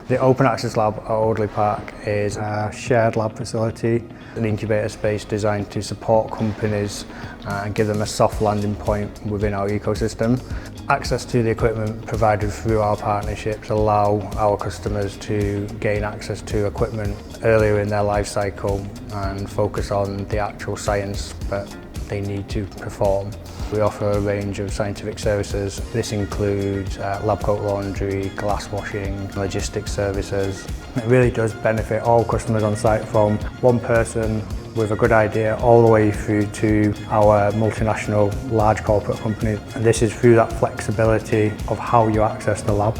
The Open Access Lab at Alderley Park is a shared lab facility, an incubator space designed to support companies and give them a soft landing point within our ecosystem. Access to the equipment provided through our partnerships allow our customers to gain access to equipment earlier in their life cycle and focus on the actual science that they need to perform. We offer a range of scientific services. This includes lab coat laundry, glass washing, logistics services. It really does benefit all customers on site, from one person with a good idea all the way through to our multinational large corporate companies. And this is through that flexibility of how you access the lab.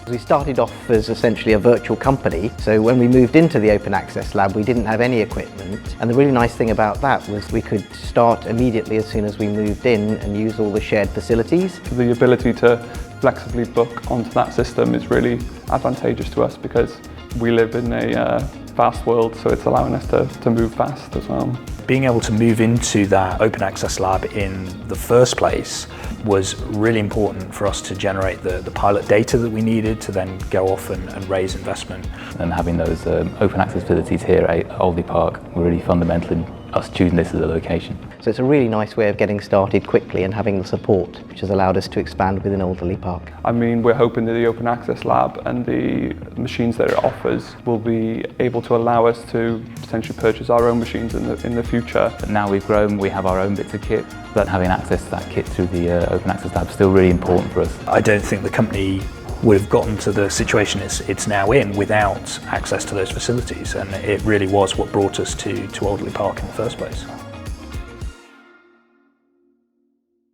We started off as essentially a virtual company, so when we moved into the Open Access Lab we didn't have any equipment, and the really nice thing about that was we could start immediately as soon as we moved in and use all the shared facilities. The ability to flexibly book onto that system is really advantageous to us because we live in a fast world, so it's allowing us to move fast as well. Being able to move into that Open Access Lab in the first place was really important for us to generate the pilot data that we needed to then go off and raise investment. And having those open access facilities here at Alderley Park were really fundamental in us choosing this as a location. So it's a really nice way of getting started quickly and having the support, which has allowed us to expand within Alderley Park. I mean, we're hoping that the Open Access Lab and the machines that it offers will be able to allow us to potentially purchase our own machines in the future. But now we've grown, we have our own bits of kit, but having access to that kit through the Open Access Lab is still really important for us. I don't think the company would have gotten to the situation it's now in without access to those facilities, and it really was what brought us to Alderley Park in the first place.